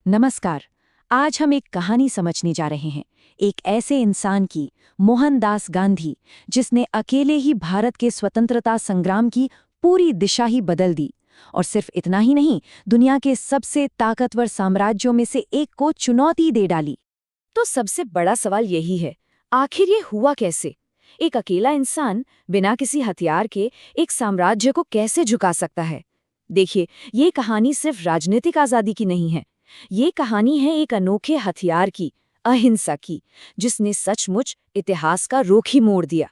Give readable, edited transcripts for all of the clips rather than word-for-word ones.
नमस्कार। आज हम एक कहानी समझने जा रहे हैं, एक ऐसे इंसान की, मोहनदास गांधी, जिसने अकेले ही भारत के स्वतंत्रता संग्राम की पूरी दिशा ही बदल दी। और सिर्फ इतना ही नहीं, दुनिया के सबसे ताकतवर साम्राज्यों में से एक को चुनौती दे डाली। तो सबसे बड़ा सवाल यही है, आखिर ये हुआ कैसे? एक अकेला इंसान बिना किसी हथियार के एक साम्राज्य को कैसे झुका सकता है? देखिए, ये कहानी सिर्फ राजनीतिक आजादी की नहीं है। ये कहानी है एक अनोखे हथियार की, अहिंसा की, जिसने सचमुच इतिहास का रुख ही मोड़ दिया।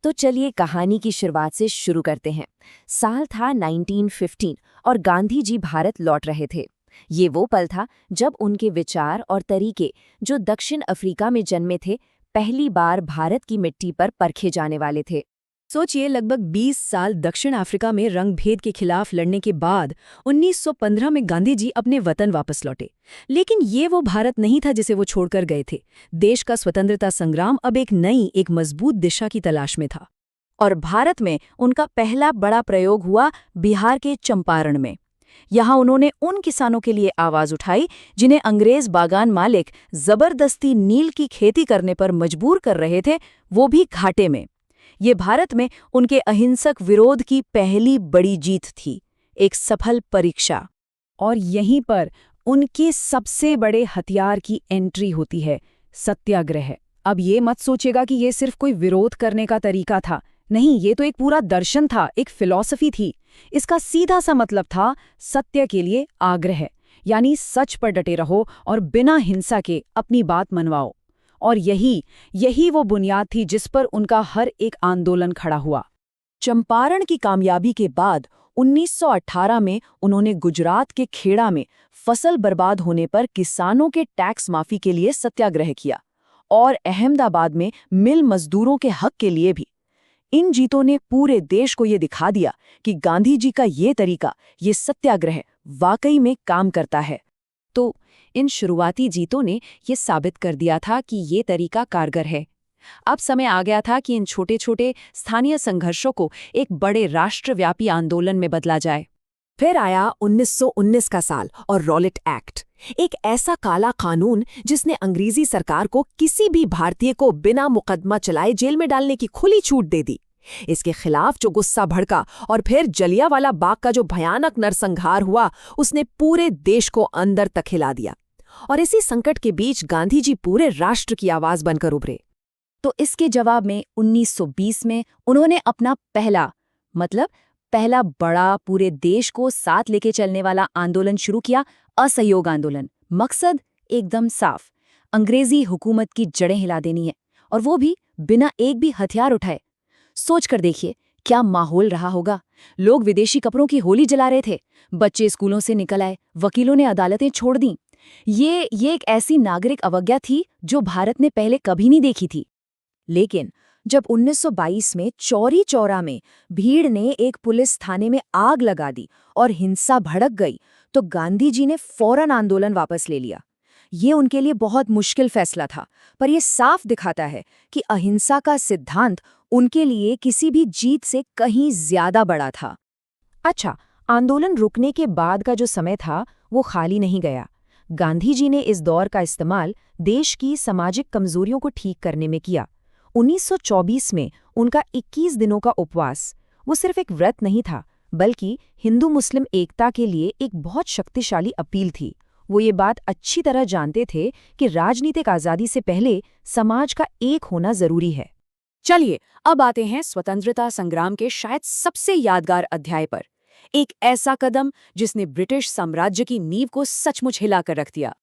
तो चलिए कहानी की शुरुआत से शुरू करते हैं। साल था 1915 और गांधी जी भारत लौट रहे थे। ये वो पल था जब उनके विचार और तरीके, जो दक्षिण अफ्रीका में जन्मे थे, पहली बार भारत की मिट्टी पर परखे जाने वाले थे। सोचिए, लगभग 20 साल दक्षिण अफ्रीका में रंगभेद के खिलाफ लड़ने के बाद 1915 में गांधी जी अपने वतन वापस लौटे। लेकिन ये वो भारत नहीं था जिसे वो छोड़कर गए थे। देश का स्वतंत्रता संग्राम अब एक मजबूत दिशा की तलाश में था। और भारत में उनका पहला बड़ा प्रयोग हुआ बिहार के चंपारण में। यहाँ उन्होंने उन किसानों के लिए आवाज उठाई जिन्हें अंग्रेज बागान मालिक जबरदस्ती नील की खेती करने पर मजबूर कर रहे थे, वो भी घाटे में। ये भारत में उनके अहिंसक विरोध की पहली बड़ी जीत थी, एक सफल परीक्षा। और यहीं पर उनके सबसे बड़े हथियार की एंट्री होती है, सत्याग्रह। अब ये मत सोचेगा कि ये सिर्फ कोई विरोध करने का तरीका था। नहीं, ये तो एक पूरा दर्शन था, एक फिलॉसफी थी। इसका सीधा सा मतलब था सत्य के लिए आग्रह, यानी सच पर डटे रहो और बिना हिंसा के अपनी बात मनवाओ। और यही वो बुनियाद थी जिस पर उनका हर एक आंदोलन खड़ा हुआ। चंपारण की कामयाबी के बाद 1918 में उन्होंने गुजरात के खेड़ा में फसल बर्बाद होने पर किसानों के टैक्स माफी के लिए सत्याग्रह किया, और अहमदाबाद में मिल मजदूरों के हक के लिए भी। इन जीतों ने पूरे देश को ये दिखा दिया कि गांधी जी का ये तरीका, ये सत्याग्रह, वाकई में काम करता है। तो इन शुरुआती जीतों ने ये साबित कर दिया था कि ये तरीका कारगर है। अब समय आ गया था कि इन छोटे छोटे स्थानीय संघर्षों को एक बड़े राष्ट्रव्यापी आंदोलन में बदला जाए। फिर आया 1919 का साल और रॉलेट एक्ट, एक ऐसा काला कानून जिसने अंग्रेजी सरकार को किसी भी भारतीय को बिना मुकदमा चलाए जेल में डालने की खुली छूट दे दी। इसके खिलाफ जो गुस्सा भड़का और फिर जलियांवाला बाग का जो भयानक नरसंहार हुआ, उसने पूरे देश को अंदर तक हिला दिया। और इसी संकट के बीच गांधी जी पूरे राष्ट्र की आवाज बनकर उभरे। तो इसके जवाब में 1920 में उन्होंने अपना पहला बड़ा, पूरे देश को साथ लेके चलने वाला आंदोलन शुरू किया, असहयोग आंदोलन। मकसद एकदम साफ, अंग्रेजी हुकूमत की जड़ें हिला देनी है, और वो भी बिना एक भी हथियार उठाए। सोच कर देखिए क्या माहौल रहा होगा। लोग विदेशी कपड़ों की होली जला रहे थे, बच्चे स्कूलों से निकल आए, वकीलों ने अदालतें छोड़ दी। ये एक ऐसी नागरिक अवज्ञा थी जो भारत ने पहले कभी नहीं देखी थी। लेकिन जब 1922 में चौरी चौरा में भीड़ ने एक पुलिस थाने में आग लगा दी और हिंसा भड़क गई, तो गांधी जी ने फौरन आंदोलन वापस ले लिया। ये उनके लिए बहुत मुश्किल फैसला था, पर यह साफ दिखाता है कि अहिंसा का सिद्धांत उनके लिए किसी भी जीत से कहीं ज्यादा बड़ा था। अच्छा, आंदोलन रुकने के बाद का जो समय था वो खाली नहीं गया। गांधी जी ने इस दौर का इस्तेमाल देश की सामाजिक कमजोरियों को ठीक करने में किया। 1924 में उनका 21 दिनों का उपवास, वो सिर्फ एक व्रत नहीं था, बल्कि हिंदू मुस्लिम एकता के लिए एक बहुत शक्तिशाली अपील थी। वो ये बात अच्छी तरह जानते थे कि राजनीतिक आज़ादी से पहले समाज का एक होना जरूरी है। चलिए अब आते हैं स्वतंत्रता संग्राम के शायद सबसे यादगार अध्याय पर, एक ऐसा कदम जिसने ब्रिटिश साम्राज्य की नींव को सचमुच हिलाकर रख दिया।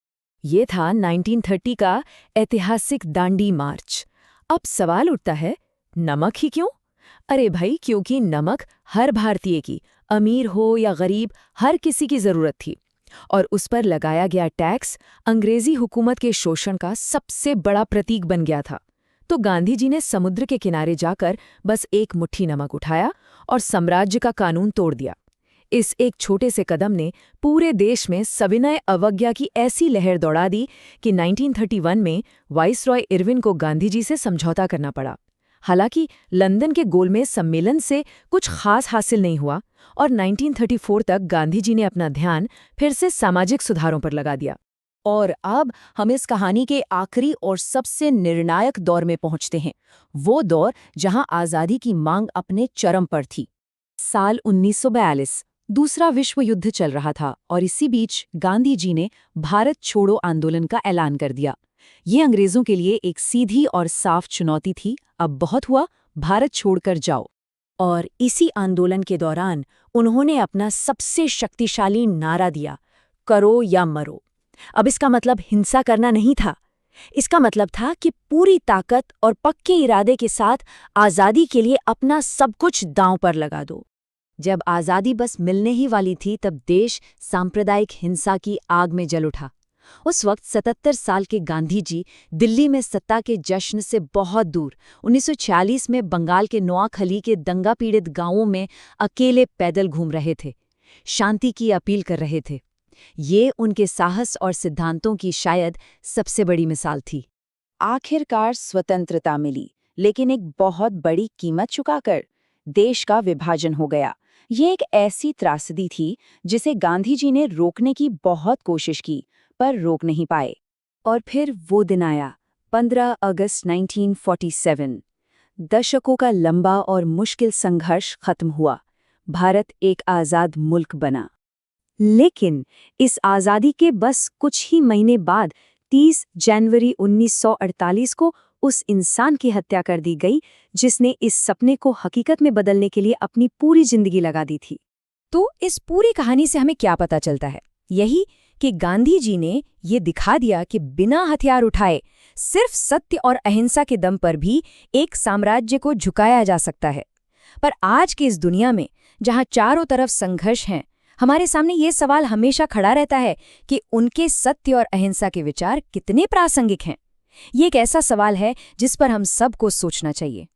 ये था 1930 का ऐतिहासिक दांडी मार्च। अब सवाल उठता है, नमक ही क्यों? अरे भाई, क्योंकि नमक हर भारतीय की, अमीर हो या गरीब, हर किसी की जरूरत थी। और उस पर लगाया गया टैक्स अंग्रेजी हुकूमत के शोषण का सबसे बड़ा प्रतीक बन गया था। तो गांधी जी ने समुद्र के किनारे जाकर बस एक मुट्ठी नमक उठाया और साम्राज्य का कानून तोड़ दिया। इस एक छोटे से कदम ने पूरे देश में सविनय अवज्ञा की ऐसी लहर दौड़ा दी कि 1931 में वाइसरॉय इरविन को गांधी जी से समझौता करना पड़ा। हालांकि लंदन के गोलमेज सम्मेलन से कुछ खास हासिल नहीं हुआ और 1934 तक गांधी जी ने अपना ध्यान फिर से सामाजिक सुधारों पर लगा दिया। और अब हम इस कहानी के आखिरी और सबसे निर्णायक दौर में पहुंचते हैं, वो दौर जहां आज़ादी की मांग अपने चरम पर थी। साल 1942 दूसरा विश्व युद्ध चल रहा था और इसी बीच गांधी जी ने भारत छोड़ो आंदोलन का ऐलान कर दिया। ये अंग्रेजों के लिए एक सीधी और साफ चुनौती थी, अब बहुत हुआ, भारत छोड़कर जाओ। और इसी आंदोलन के दौरान उन्होंने अपना सबसे शक्तिशाली नारा दिया, करो या मरो। अब इसका मतलब हिंसा करना नहीं था, इसका मतलब था कि पूरी ताकत और पक्के इरादे के साथ आज़ादी के लिए अपना सब कुछ दांव पर लगा दो। जब आज़ादी बस मिलने ही वाली थी तब देश सांप्रदायिक हिंसा की आग में जल उठा। उस वक्त 77 साल के गांधी जी दिल्ली में सत्ता के जश्न से बहुत दूर 1946 में बंगाल के नोआखली के दंगा पीड़ित गांवों में अकेले पैदल घूम रहे थे, शांति की अपील कर रहे थे। ये उनके साहस और सिद्धांतों की शायद सबसे बड़ी मिसाल थी। आखिरकार स्वतंत्रता मिली, लेकिन एक बहुत बड़ी कीमत चुकाकर देश का विभाजन हो गया। ये एक ऐसी त्रासदी थी जिसे गांधी जी ने रोकने की बहुत कोशिश की, पर रोक नहीं पाए। और फिर वो दिन आया, 15 अगस्त 1947। दशकों का लंबा और मुश्किल संघर्ष खत्म हुआ, भारत एक आज़ाद मुल्क बना। लेकिन इस आज़ादी के बस कुछ ही महीने बाद 30 जनवरी 1948 को उस इंसान की हत्या कर दी गई जिसने इस सपने को हकीकत में बदलने के लिए अपनी पूरी जिंदगी लगा दी थी। तो इस पूरी कहानी से हमें क्या पता चलता है? यही कि गांधी जी ने ये दिखा दिया कि बिना हथियार उठाए सिर्फ सत्य और अहिंसा के दम पर भी एक साम्राज्य को झुकाया जा सकता है। पर आज की इस दुनिया में जहां चारों तरफ संघर्ष हैं, हमारे सामने ये सवाल हमेशा खड़ा रहता है कि उनके सत्य और अहिंसा के विचार कितने प्रासंगिक हैं। ये एक ऐसा सवाल है जिस पर हम सबको सोचना चाहिए।